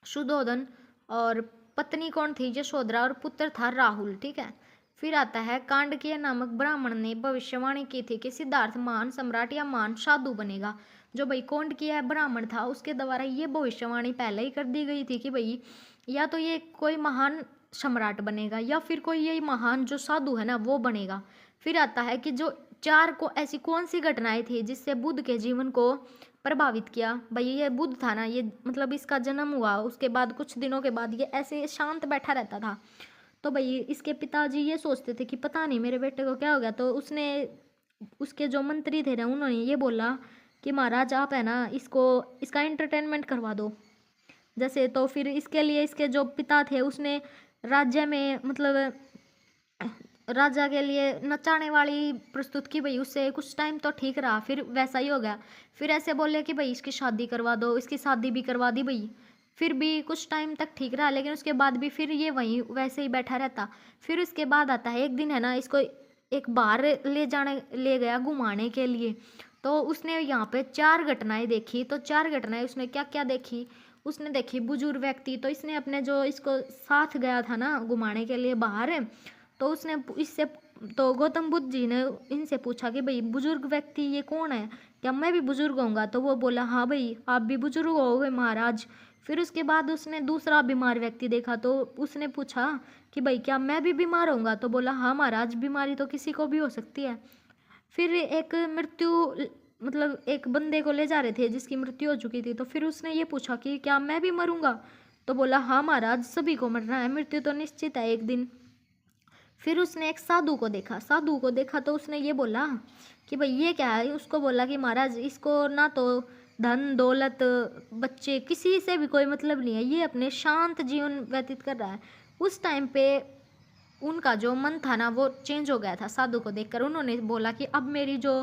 शुद्धोधन, और पत्नी कौन थी? यशोधरा, और पुत्र था राहुल। ठीक है, फिर आता है कांडकीय नामक ब्राह्मण ने भविष्यवाणी की थी कि सिद्धार्थ महान सम्राट या महान साधु बनेगा। जो भाई कांडकीय ब्राह्मण था उसके द्वारा ये भविष्यवाणी पहले ही कर दी गई थी कि भाई या तो ये कोई महान सम्राट बनेगा, या फिर कोई यही महान जो साधु है ना वो बनेगा। फिर आता है कि जो चार को ऐसी कौन सी घटनाएं थी जिससे बुद्ध के जीवन को प्रभावित किया। भाई ये बुद्ध था ना, ये मतलब इसका जन्म हुआ उसके बाद कुछ दिनों के बाद ये ऐसे शांत बैठा रहता था। तो भाई इसके पिताजी ये सोचते थे कि पता नहीं मेरे बेटे को क्या हो गया। तो उसने, उसके जो मंत्री थे ना, उन्होंने ये बोला कि महाराज आप है ना इसको, इसका एंटरटेनमेंट करवा दो जैसे। तो फिर इसके लिए इसके जो पिता थे उसने राज्य में मतलब राजा के लिए नचाने वाली प्रस्तुत की। भाई उससे कुछ टाइम तो ठीक रहा, फिर वैसा ही हो गया। फिर ऐसे बोले कि भाई इसकी शादी करवा दो, इसकी शादी भी करवा दी भाई। फिर भी कुछ टाइम तक ठीक रहा, लेकिन उसके बाद भी फिर ये वहीं वैसे ही बैठा रहता। फिर उसके बाद आता है एक दिन है ना, इसको एक बार ले गया घुमाने के लिए। तो उसने यहाँ पे चार घटनाएं देखी। तो चार घटनाएं उसने क्या क्या देखी, उसने देखी बुजुर्ग व्यक्ति। तो इसने अपने जो इसको साथ गया था ना घुमाने के लिए बाहर, तो उसने इससे, तो गौतम बुद्ध जी ने इनसे पूछा कि भाई बुजुर्ग व्यक्ति ये कौन है, क्या मैं भी बुजुर्ग होऊंगा। तो वो बोला हाँ भाई आप भी बुजुर्ग होगे महाराज। फिर उसके बाद उसने दूसरा बीमार व्यक्ति देखा। तो उसने पूछा कि भाई क्या मैं भी बीमार होऊंगा। तो बोला हाँ महाराज, बीमारी तो किसी को भी हो सकती है। फिर एक मृत्यु, मतलब एक बंदे को ले जा रहे थे जिसकी मृत्यु हो चुकी थी। तो फिर उसने ये पूछा कि क्या मैं भी मरूंगा। तो बोला हाँ महाराज, सभी को मरना है, मृत्यु तो निश्चित है एक दिन। फिर उसने एक साधु को देखा। साधु को देखा तो उसने ये बोला कि भाई ये क्या है। उसको बोला कि महाराज इसको ना तो धन दौलत बच्चे किसी से भी कोई मतलब नहीं है, ये अपने शांत जीवन व्यतीत कर रहा है। उस टाइम पे उनका जो मन था ना वो चेंज हो गया था। साधु को देखकर उन्होंने बोला कि अब मेरी जो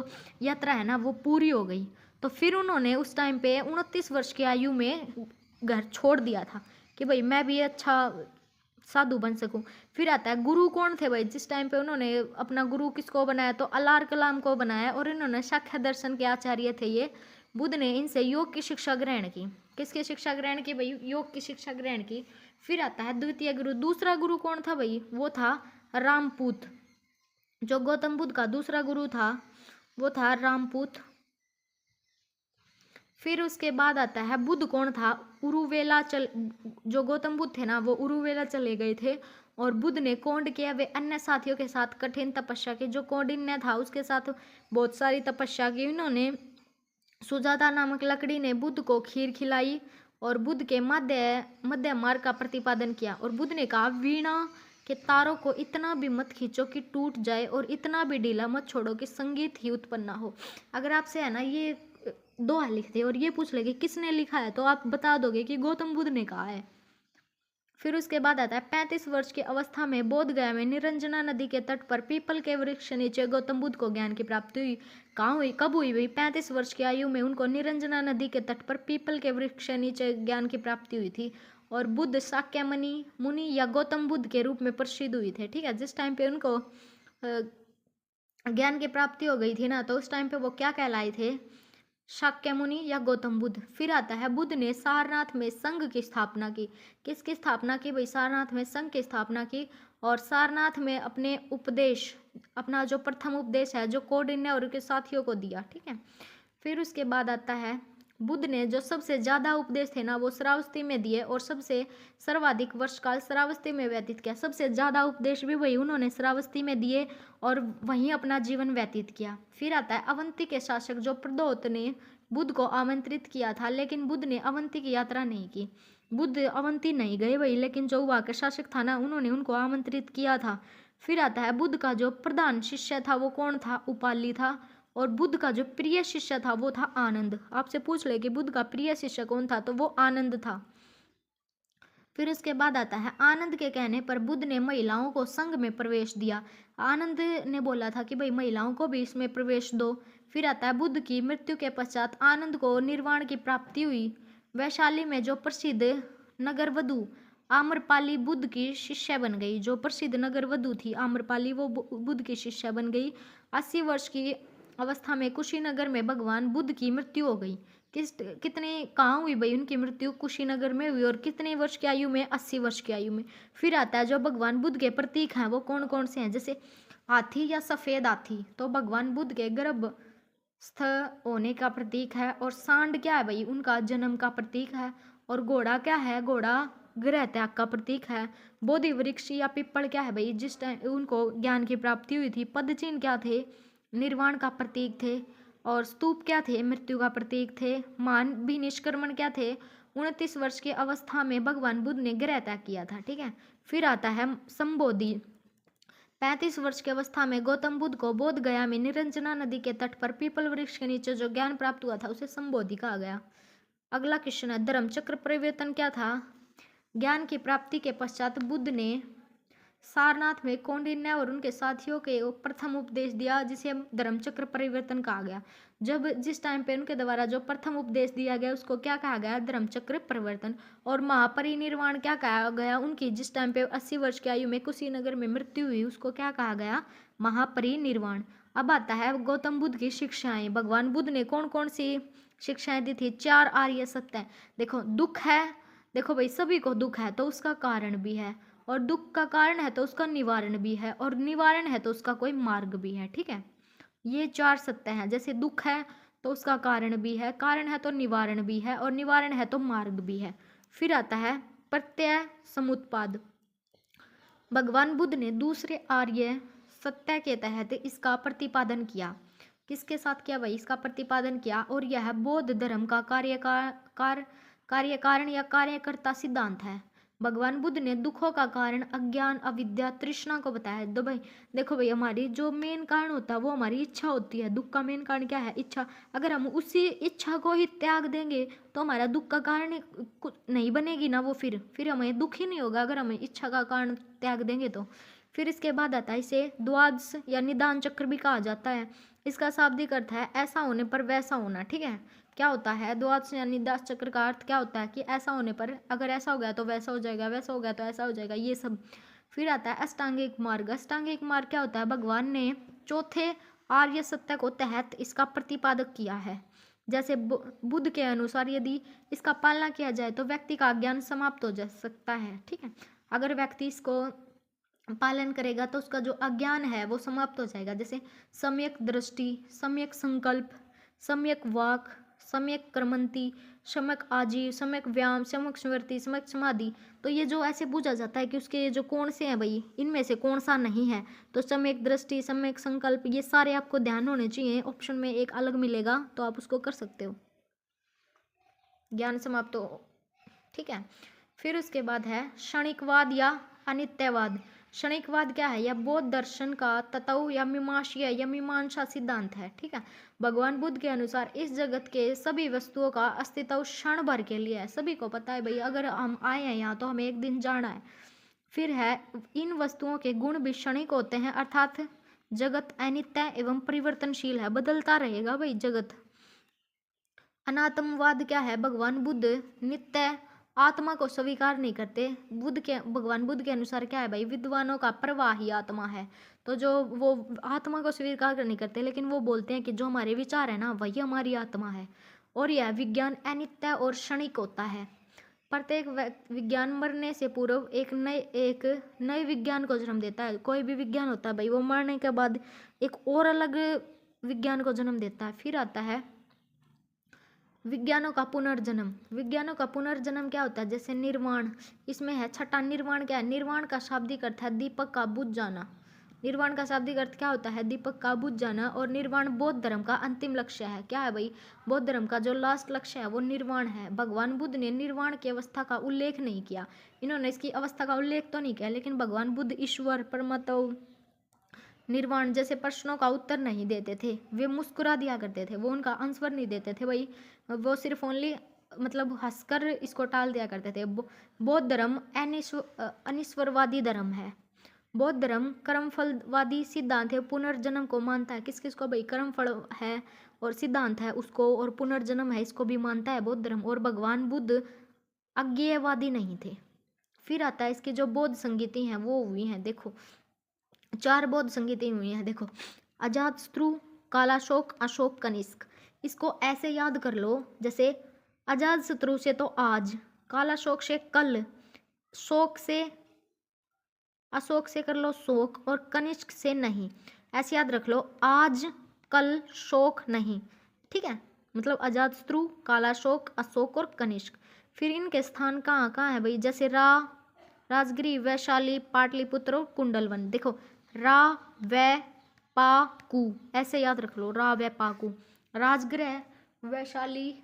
यात्रा है ना वो पूरी हो गई। तो फिर उन्होंने उस टाइम पे 29 वर्ष की आयु में घर छोड़ दिया था कि भाई मैं भी अच्छा साधु बन सकूं। फिर आता है गुरु कौन थे भाई। जिस टाइम पे उन्होंने अपना गुरु किसको बनाया, तो अलार कलाम को बनाया। और इन्होंने शाक्य दर्शन के आचार्य थे ये। बुद्ध ने इनसे योग की शिक्षा ग्रहण की। किसकी शिक्षा ग्रहण की भाई, योग की शिक्षा ग्रहण की। फिर आता है द्वितीय गुरु। दूसरा गुरु कौन था भाई, वो था रामपूत। जो गौतम बुद्ध का दूसरा गुरु था वो था रामपूत। फिर उसके बाद आता है बुद्ध कौन था, उरुवेला जो गौतम बुद्ध थे ना वो उरुवेला चले गए थे। और बुद्ध ने कौंड किया, वे अन्य साथियों के साथ कठिन तपस्या की। जो कौंडिन्य था उसके साथ बहुत सारी तपस्या की। इन्होंने सुजाता नामक लकड़ी ने बुद्ध को खीर खिलाई और बुद्ध के मध्य मार्ग का प्रतिपादन किया। और बुद्ध ने कहा वीणा के तारों को इतना भी मत खींचो कि टूट जाए और इतना भी ढीला मत छोड़ो कि संगीत ही उत्पन्न ना हो। अगर आपसे है ना ये दोहा लिख दे और ये पूछ ले कि किसने लिखा है, तो आप बता दोगे कि गौतम बुद्ध ने कहा है। फिर उसके बाद आता है 35 वर्ष की अवस्था में बोध गया में निरंजना नदी के तट पर पीपल के वृक्ष नीचे गौतम बुद्ध को ज्ञान की प्राप्ति हुई। कहाँ हुई, कब हुई भाई, 35 वर्ष की आयु में उनको निरंजना नदी के तट पर पीपल के वृक्ष नीचे ज्ञान की प्राप्ति हुई थी। और बुद्ध शाक्यमुनि मुनि या गौतम बुद्ध के रूप में प्रसिद्ध हुए थे। ठीक है, जिस टाइम पे उनको ज्ञान की प्राप्ति हो गई थी ना, तो उस टाइम पे वो क्या कहलाए थे, शाक्यमुनि या गौतम बुद्ध। फिर आता है बुद्ध ने सारनाथ में संघ की स्थापना की। किसकी स्थापना की भाई, सारनाथ में संघ की स्थापना की। और सारनाथ में अपने उपदेश, अपना जो प्रथम उपदेश है जो कौंडिन्य और उसके साथियों को दिया। ठीक है, फिर उसके बाद आता है बुद्ध ने जो सबसे ज़्यादा उपदेश थे ना वो श्रावस्ती में दिए और सबसे सर्वाधिक वर्षकाल श्रावस्ती में व्यतीत किया। सबसे ज़्यादा उपदेश भी वही उन्होंने श्रावस्ती में दिए और वहीं अपना जीवन व्यतीत किया। फिर आता है अवंती के शासक जो प्रद्योत ने बुद्ध को आमंत्रित किया था, लेकिन बुद्ध ने अवंती की यात्रा नहीं की। बुद्ध अवंती नहीं गए वही, लेकिन जो वहाँ का शासक था ना उन्होंने उनको आमंत्रित किया था। फिर आता है बुद्ध का जो प्रधान शिष्य था वो कौन था, उपाली था। और बुद्ध का जो प्रिय शिष्य था वो था आनंद। आपसे पूछ ले कि बुद्ध का प्रिय शिष्य कौन था, तो वो आनंद था। फिर उसके बाद आता है आनंद के कहने पर बुद्ध ने महिलाओं को संघ में प्रवेश दिया। आनंद ने बोला था कि भाई महिलाओं को भी इसमें प्रवेश दो। फिर आता है बुद्ध की मृत्यु के पश्चात आनंद को निर्वाण की प्राप्ति हुई। वैशाली में जो प्रसिद्ध नगर वधु आम्रपाली बुद्ध की शिष्य बन गई। जो प्रसिद्ध नगर वधु थी आम्रपाली वो बुद्ध की शिष्य बन गई। 80 वर्ष की अवस्था में कुशीनगर में भगवान बुद्ध की मृत्यु हो गई। कितने कहाँ हुई भाई उनकी मृत्यु, कुशीनगर में हुई। और कितने वर्ष की आयु में, 80 वर्ष की आयु में। फिर आता है जो भगवान बुद्ध के प्रतीक हैं वो कौन कौन से हैं, जैसे हाथी या सफेद हाथी तो भगवान बुद्ध के गर्भस्थ होने का प्रतीक है। और सांड क्या है भाई, उनका जन्म का प्रतीक है। और घोड़ा क्या है, घोड़ा गृह त्याग का प्रतीक है। बोधि वृक्ष या पिप्पल क्या है भाई, जिस टाइम उनको ज्ञान की प्राप्ति हुई थी। पद चिन्ह क्या थे, निर्वाण का प्रतीक थे, और स्तूप क्या थे, मृत्यु का प्रतीक थे। मान भी निष्क्रमण क्या थे, 29 वर्ष की अवस्था में भगवान बुद्ध ने गृह त्याग किया था, ठीक है। फिर आता है संबोधि। 35 वर्ष की अवस्था में गौतम बुद्ध को बोध गया में निरंजना नदी के तट पर पीपल वृक्ष के नीचे जो ज्ञान प्राप्त हुआ था उसे संबोधि कहा गया। अगला क्वेश्चन है, धर्म चक्र परिवर्तन क्या था। ज्ञान की प्राप्ति के पश्चात बुद्ध ने सारनाथ में कौंडिन्य और उनके साथियों के प्रथम उपदेश दिया, जिसे धर्मचक्र परिवर्तन कहा गया। जब जिस टाइम पे उनके द्वारा जो प्रथम उपदेश दिया गया उसको क्या कहा गया, धर्मचक्र परिवर्तन। और महापरिनिर्वाण क्या कहा गया, उनकी जिस टाइम पे 80 वर्ष की आयु में कुशीनगर में मृत्यु हुई उसको क्या कहा गया, महापरिनिर्वाण। अब आता है गौतम बुद्ध की शिक्षाएं। भगवान बुद्ध ने कौन कौन सी शिक्षाएं दी थी, 4 आर्य सत्य। देखो दुख है, देखो भाई सभी को दुख है तो उसका कारण भी है, और दुख का कारण है तो उसका निवारण भी है, और निवारण है तो उसका कोई मार्ग भी है, ठीक है। ये 4 सत्य हैं। जैसे दुख है तो उसका कारण भी है, कारण है तो निवारण भी है, और निवारण है तो मार्ग भी है। फिर आता है प्रत्यय समुत्पाद। भगवान बुद्ध ने दूसरे आर्य सत्य के तहत इसका प्रतिपादन किया। किसके साथ किया भाई, इसका प्रतिपादन किया। और यह बौद्ध धर्म का कार्य कारण या कार्यकर्ता सिद्धांत है। भगवान बुद्ध ने दुखों का कारण अज्ञान, अविद्या, तृष्णा को बताया। तो भाई देखो भाई, हमारी जो मेन कारण होता है वो हमारी इच्छा होती है। दुख का मेन कारण क्या है, इच्छा। अगर हम उसी इच्छा को ही त्याग देंगे तो हमारा दुख का कारण नहीं बनेगी ना वो, फिर हमें दुख ही नहीं होगा अगर हमें इच्छा का कारण त्याग देंगे तो। फिर इसके बाद आता है, इसे द्वादश या निदान चक्र भी कहा जाता है। इसका शाब्दिक अर्थ है ऐसा होने पर वैसा होना, ठीक है। क्या होता है द्वादश या निदान चक्र का अर्थ क्या होता है कि ऐसा होने पर, अगर ऐसा हो गया तो वैसा हो जाएगा, वैसा हो गया तो ऐसा हो जाएगा, ये सब। फिर आता है अष्टांगिक मार्ग। अष्टांगिक मार्ग क्या होता है, भगवान ने चौथे आर्य सत्य को तहत इसका प्रतिपादक किया है। जैसे बुद्ध के अनुसार यदि इसका पालना किया जाए तो व्यक्ति का ज्ञान समाप्त हो जा सकता है, ठीक है। अगर व्यक्ति इसको पालन करेगा तो उसका जो अज्ञान है वो समाप्त हो जाएगा। जैसे सम्यक दृष्टि, सम्यक संकल्प, सम्यक वाक, सम्यक कर्मंती, सम्यक आजीव, सम्यक व्यायाम, सम्यक स्मृति, सम्यक समाधि। तो ये जो ऐसे पूछा जाता है कि उसके जो कौन से हैं भाई, इनमें से कौन सा नहीं है, तो सम्यक दृष्टि, सम्यक संकल्प, ये सारे आपको ध्यान होने चाहिए। ऑप्शन में एक अलग मिलेगा तो आप उसको कर सकते हो। ज्ञान समाप्त हो, ठीक है। फिर उसके बाद है क्षणिकवाद या अनित्यवाद। क्षणिकवाद क्या है, यह बौद्ध दर्शन का तत्व या मीमांसीय या मीमांसा सिद्धांत है, ठीक है। भगवान बुद्ध के अनुसार इस जगत के सभी वस्तुओं का अस्तित्व क्षण भर के लिए है। सभी को पता है भाई, अगर हम आए हैं यहाँ तो हमें एक दिन जाना है। फिर है इन वस्तुओं के गुण भी क्षणिक होते हैं, अर्थात जगत अनित्य एवं परिवर्तनशील है, बदलता रहेगा भाई जगत। अनात्मवाद क्या है, भगवान बुद्ध नित्य आत्मा को स्वीकार नहीं करते। भगवान बुद्ध के अनुसार क्या है भाई, विद्वानों का प्रवाह ही आत्मा है। तो जो वो आत्मा को स्वीकार नहीं करते, लेकिन वो बोलते हैं कि जो हमारे विचार है ना वही हमारी आत्मा है। और यह विज्ञान अनित्य और क्षणिक होता है। प्रत्येक विज्ञान मरने से पूर्व एक नए विज्ञान को जन्म देता है। कोई भी विज्ञान होता है भाई, वो मरने के बाद एक और अलग विज्ञान को जन्म देता है। फिर आता है विज्ञानों का पुनर्जन्म। विज्ञानों का पुनर्जन्म क्या होता है, जैसे निर्वाण। इसमें है छठा निर्वाण। क्या है, निर्वाण का शाब्दिक अर्थ है दीपक का बुझ जाना। निर्वाण का शाब्दिक अर्थ क्या होता है, दीपक का बुझ जाना। और निर्वाण बौद्ध धर्म का अंतिम लक्ष्य है। क्या है भाई, बौद्ध धर्म का जो लास्ट लक्ष्य है वो निर्वाण है। भगवान बुद्ध ने निर्वाण की अवस्था का उल्लेख नहीं किया। इन्होंने इसकी अवस्था का उल्लेख तो नहीं किया, लेकिन भगवान बुद्ध ईश्वर, परमात्मा, निर्वाण जैसे प्रश्नों का उत्तर नहीं देते थे। वे मुस्कुरा दिया करते थे, वो उनका आंसर नहीं देते थे भाई। वो सिर्फ ओनली मतलब हंसकर इसको टाल दिया करते थे। बौद्ध धर्म अनिश्वरवादी धर्म है। बौद्ध धर्म कर्मफलवादी सिद्धांत है, पुनर्जन्म को मानता है। किस किस को भाई, कर्मफल है और सिद्धांत है उसको, और पुनर्जन्म है इसको भी मानता है बौद्ध धर्म। और भगवान बुद्ध अज्ञेयवादी नहीं थे। फिर आता है इसकी जो बौद्ध संगीति हैं वो हुई हैं, देखो 4 बौद्ध संगीतें हुई हैं। देखो अजातशत्रु, कालाशोक, अशोक, कनिष्क। इसको ऐसे याद कर लो, जैसे अजातशत्रु से तो आज, कालाशोक से कल, शोक से अशोक से कर लो शोक, और कनिष्क से नहीं। ऐसे याद रख लो, आज, कल, शोक, नहीं, ठीक है। मतलब अजातशत्रु, कालाशोक, अशोक और कनिष्क। फिर इनके स्थान कहाँ कहाँ है भाई, जैसे राजगिरी, वैशाली, पाटलिपुत्र और कुंडलवन। देखो रा, वै, पाकू, ऐसे याद रख लो, रा व पाकू। राजगृह, वैशाली,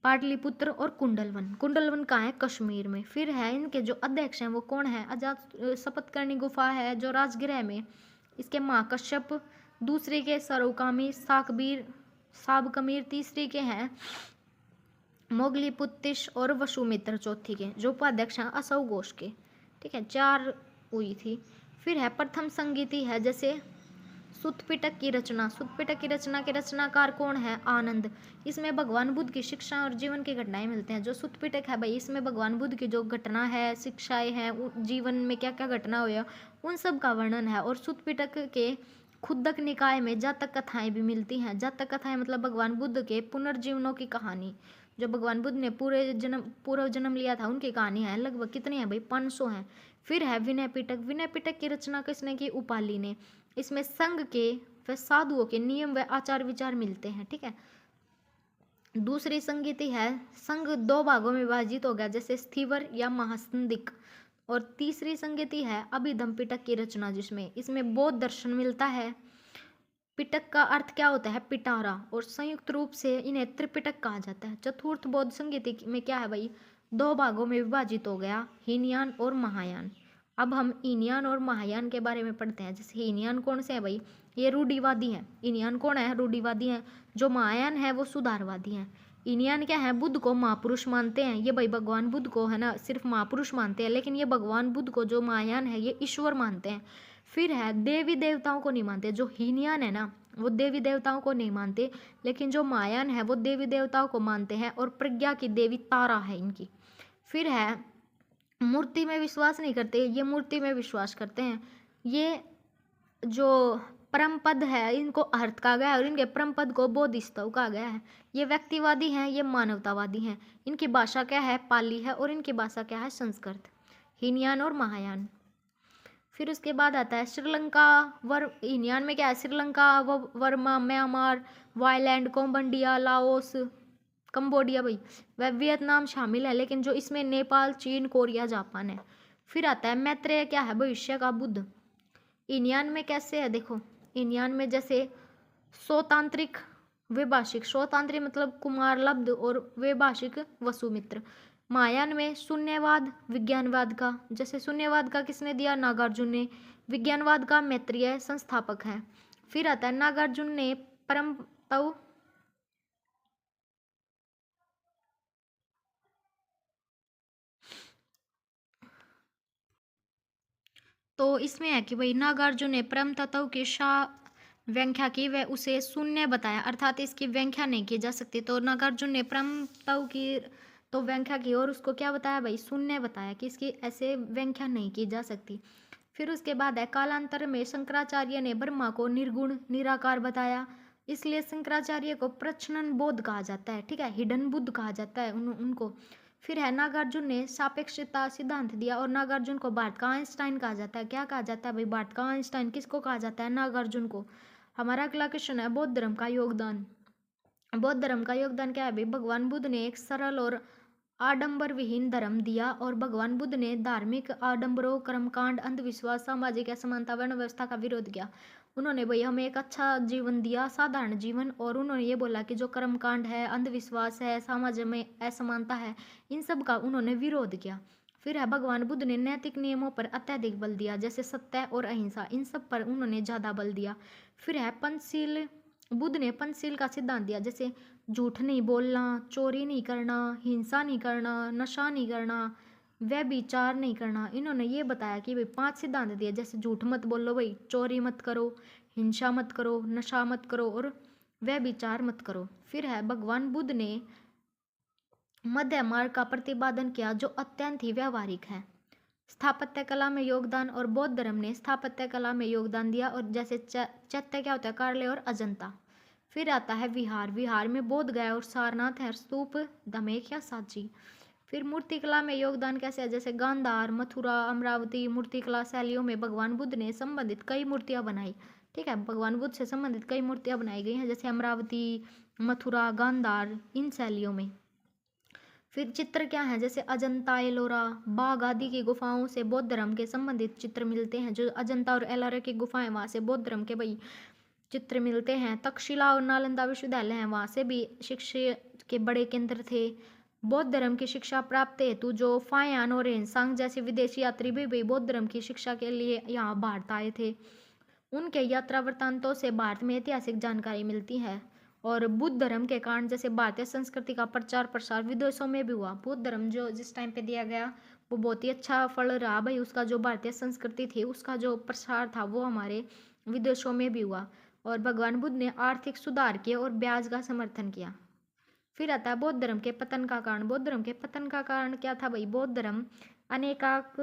पाटलिपुत्र और कुंडलवन। कुंडलवन कहाँ है? कश्मीर में। फिर है इनके जो अध्यक्ष हैं वो कौन है? अजात सपतकर्णी गुफा है जो राजगृह में, इसके महाकश्यप, दूसरे के सरोकामी, साकबीर, साबकमीर, तीसरे के हैं मोगलीपुत्तिश और वसुमित्र चौथी के, जो उपाध्यक्ष हैं असौ घोष के। ठीक है, 4 हुई थी। फिर है प्रथम संगीति है जैसे सुत्त पिटक की रचना। सुत्त पिटक की रचना के रचनाकार कौन है? आनंद। इसमें भगवान बुद्ध की शिक्षा और जीवन की घटनाएं मिलते हैं। जो सुत्त पिटक है भाई, इसमें भगवान बुद्ध की जो घटना है, शिक्षाएं हैं, जीवन में क्या क्या घटना हुआ, उन सब का वर्णन है। और सुत्त पिटक के खुद्दक निकाय में जातक कथाएं भी मिलती हैं। जातक कथाएं मतलब भगवान बुद्ध के पुनर्जीवनों की कहानी, जो भगवान बुद्ध ने पूर्व जन्म लिया था उनकी कहानी है। लगभग कितनी है भाई? 500 हैं। फिर है विनय पिटक। विनय पिटक की रचना किसने की? उपाली ने। इसमें संघ के व साधुओं के नियम व आचार विचार मिलते हैं। ठीक है, दूसरी संगीति है संघ 2 भागों में विभाजित हो गया जैसे स्थिवर या महासंदिक। और तीसरी संगीति है अभिधम पिटक की रचना, जिसमें इसमें बौद्ध दर्शन मिलता है। पिटक का अर्थ क्या होता है? पिटारा। और संयुक्त रूप से इन्हें त्रिपिटक कहा जाता है। चतुर्थ बौद्ध संगीति में क्या है भाई? 2 भागों में विभाजित हो गया, हीनयान और महायान। अब हम हीनयान और महायान के बारे में पढ़ते हैं। जैसे हीनयान कौन से है भाई? ये रूढ़िवादी हैं। हीनयान कौन है? रूढ़िवादी हैं। जो महायान है वो सुधारवादी हैं। हीनयान क्या है? बुद्ध को महापुरुष मानते हैं। ये भाई भगवान बुद्ध को है ना सिर्फ महापुरुष मानते हैं, लेकिन ये भगवान बुद्ध को जो महायान है ये ईश्वर मानते हैं। फिर है देवी देवताओं को नहीं मानते। जो हीनयान है ना वो देवी देवताओं को नहीं मानते, लेकिन जो महायान है वो देवी देवताओं को मानते हैं। और प्रज्ञा की देवी तारा है इनकी। फिर है मूर्ति में विश्वास नहीं करते, ये मूर्ति में विश्वास करते हैं। ये जो परम पद है इनको अर्थ कहा गया है और इनके परम पद को बोधिसत्व कहा गया है। ये व्यक्तिवादी हैं, ये मानवतावादी हैं। इनकी भाषा क्या है? पाली है। और इनकी भाषा क्या है? संस्कृत। हीनयान और महायान। फिर उसके बाद आता है श्रीलंका हीनयान में क्या है? Sri Lanka, Burma, Myanmar, Thailand, Cambodia, Laos, Cambodia भाई वह वियतनाम शामिल है, लेकिन जो इसमें नेपाल, चीन, कोरिया, जापान है। फिर आता है मैत्रेय, क्या है? भविष्य का बुद्ध। हीनयान में कैसे है? देखो, हीनयान में जैसे स्वतांत्रिक, वैभाषिक। स्वतांत्रिक मतलब कुमार लब्ध और वैभाषिक वसुमित्र। महायान में शून्यवाद, विज्ञानवाद का। जैसे शून्यवाद का किसने दिया? नागार्जुन ने। विज्ञानवाद का मैत्रेय संस्थापक है। फिर आता है नागार्जुन ने परम तव, तो इसमें है कि भाई नागार्जुन ने परम तत्व की व्याख्या की, वह उसे शून्य बताया, अर्थात इसकी व्याख्या नहीं की जा सकती। तो नागार्जुन ने परम तत्व की तो व्याख्या की और उसको क्या बताया भाई? शून्य बताया कि इसकी ऐसे व्याख्या नहीं की जा सकती। फिर उसके बाद है कालांतर में शंकराचार्य ने ब्रह्मा को निर्गुण निराकार बताया, इसलिए शंकराचार्य को प्रच्छन्न बोध कहा जाता है। ठीक है, हिडन बुद्ध कहा जाता है उनको। फिर है नागार्जुन ने सापेक्षता सिद्धांत दिया और नागार्जुन को भारत का आइंस्टाइन कहा जाता है। क्या कहा जाता है भाई? भारत का आइंस्टाइन। किसको कहा जाता है? नागार्जुन को। हमारा अगला क्वेश्चन है बौद्ध धर्म का योगदान। बौद्ध धर्म का योगदान क्या है भाई? भगवान बुद्ध ने एक सरल और आडंबर विहीन धर्म दिया और भगवान बुद्ध ने धार्मिक आडंबरों, कर्मकांड, अंधविश्वास, सामाजिक असमानता, वर्ण व्यवस्था का विरोध किया। उन्होंने भाई हमें एक अच्छा जीवन दिया, साधारण जीवन। और उन्होंने ये बोला कि जो कर्मकांड है, अंधविश्वास है, समाज में असमानता है, इन सब का उन्होंने विरोध किया। फिर है भगवान बुद्ध ने नैतिक नियमों पर अत्यधिक बल दिया, जैसे सत्य और अहिंसा, इन सब पर उन्होंने ज़्यादा बल दिया। फिर है पंचशील, बुद्ध ने पंचशील का सिद्धांत दिया, जैसे झूठ नहीं बोलना, चोरी नहीं करना, हिंसा नहीं करना, नशा नहीं करना, व्यभिचार नहीं करना। इन्होंने ये बताया कि भाई 5 सिद्धांत दिए, जैसे झूठ मत बोलो भाई, चोरी मत करो, हिंसा मत करो, नशा मत करो और व्यभिचार मत करो। फिर है भगवान बुद्ध ने मध्य मार्ग का प्रतिपादन किया जो अत्यंत ही व्यावहारिक है। स्थापत्य कला में योगदान, और बौद्ध धर्म ने स्थापत्य कला में योगदान दिया। और जैसे चैत्य क्या होता है? कार्ले और अजंता। फिर आता है विहार। विहार में बोध गया और सारनाथ है, स्तूप, धमेख या सांची। फिर मूर्तिकला में योगदान कैसे है? जैसे गांधार, मथुरा, अमरावती मूर्तिकला शैलियों में भगवान बुद्ध ने संबंधित कई मूर्तियां बनाई। ठीक है, भगवान बुद्ध से संबंधित कई मूर्तियां बनाई गई हैं, जैसे अमरावती, मथुरा, गांधार, इन शैलियों में। फिर चित्र क्या है, जैसे अजंता, एलोरा, बाघ आदि की गुफाओं से बौद्ध धर्म के संबंधित चित्र मिलते हैं। जो अजंता और एलोरा की गुफाएं, वहाँ से बौद्ध धर्म के भाई चित्र मिलते हैं। तक्षशिला और नालंदा विश्वविद्यालय हैं, वहाँ से भी शिक्षा के बड़े केंद्र थे। बौद्ध धर्म की शिक्षा प्राप्त हेतु जो फायान और हेनसांग जैसे विदेशी यात्री भी बौद्ध धर्म की शिक्षा के लिए यहाँ भारत आए थे। उनके यात्रा वृत्तांतों से भारत में ऐतिहासिक जानकारी मिलती है। और बुद्ध धर्म के कारण जैसे भारतीय संस्कृति का प्रचार प्रसार विदेशों में भी हुआ। बुद्ध धर्म जो जिस टाइम पे दिया गया वो बहुत ही अच्छा फल रहा भाई। उसका जो भारतीय संस्कृति थी उसका जो प्रसार था वो हमारे विदेशों में भी हुआ। और भगवान बुद्ध ने आर्थिक सुधार किए और ब्याज का समर्थन किया। फिर आता है बौद्ध धर्म के पतन का कारण। बौद्ध धर्म के पतन का कारण क्या था भाई? बौद्ध धर्म अनेकाक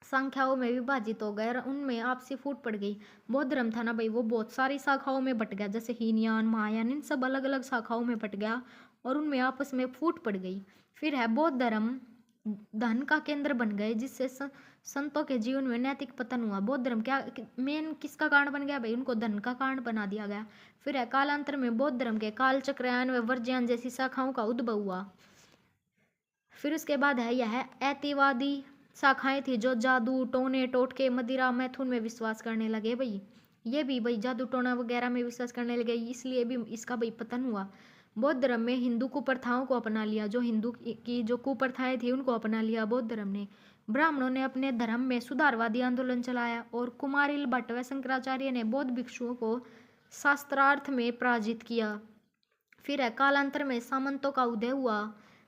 संख्याओं में विभाजित हो गए और उनमें आपसी फूट पड़ गई। बौद्ध धर्म था ना भाई, वो बहुत सारी शाखाओं में बट गया, जैसे हीनयान, महायान, इन सब अलग अलग शाखाओं में बट गया और उनमें आपस में फूट पड़ गई। फिर है बौद्ध धर्म धन का केंद्र बन गए, जिससे संतों के जीवन में नैतिक पतन हुआ। बौद्ध धर्म क्या मेन किसका कारण बन गया भाई? उनको धन का कारण बना दिया गया। फिर है कालांतर में बौद्ध धर्म के कालचक्रायन व वर्ज्यान जैसी शाखाओं का उद्भव हुआ। फिर उसके बाद है यह ऐतिवादी शाखाएं थी जो जादू, टोने, टोटके, मदिरा, मैथुन में विश्वास करने लगे भाई। ये भी भाई जादू टोना वगैरह में विश्वास करने लगे, इसलिए भी इसका भाई पतन हुआ। बौद्ध धर्म में हिंदू कुप्रथाओं को अपना लिया। जो हिंदू की जो कुप्रथाएं थी उनको अपना लिया बौद्ध धर्म ने। ब्राह्मणों ने अपने धर्म में सुधारवादी आंदोलन चलाया और कुमारिल भट्ट व शंकराचार्य ने बौद्ध भिक्षुओं को शास्त्रार्थ में पराजित किया। फिर है कालांतर में सामंतों का उदय हुआ।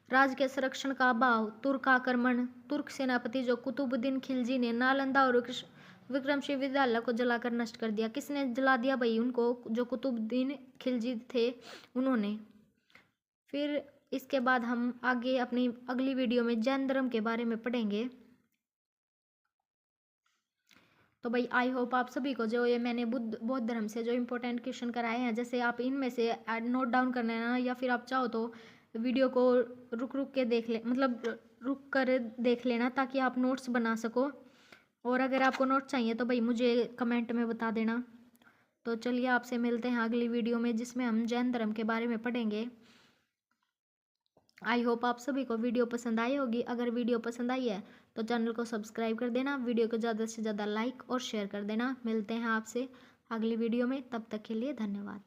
राज के संरक्षण का अभाव, तुर्क आक्रमण, तुर्क सेनापति जो कुतुबुद्दीन खिलजी ने नालंदा और विक्रमशिला विद्यालय को जलाकर नष्ट कर दिया। किसने जला दिया भाई? उनको, जो कुतुबुद्दीन खिलजी थे उन्होंने। फिर इसके बाद हम आगे अपनी अगली वीडियो में जैन धर्म के बारे में पढ़ेंगे। तो भाई आई होप आप सभी को जो ये मैंने बौद्ध धर्म से जो इम्पोर्टेंट क्वेश्चन कराए हैं, जैसे आप इनमें से नोट डाउन कर लेना, या फिर आप चाहो तो वीडियो को रुक रुक के देख ले, मतलब रुक कर देख लेना, ताकि आप नोट्स बना सको। और अगर आपको नोट्स चाहिए तो भाई मुझे कमेंट में बता देना। तो चलिए आपसे मिलते हैं अगली वीडियो में, जिसमें हम जैन धर्म के बारे में पढ़ेंगे। आई होप आप सभी को वीडियो पसंद आई होगी। अगर वीडियो पसंद आई है तो चैनल को सब्सक्राइब कर देना, वीडियो को ज़्यादा से ज़्यादा लाइक और शेयर कर देना। मिलते हैं आपसे अगली वीडियो में, तब तक के लिए धन्यवाद।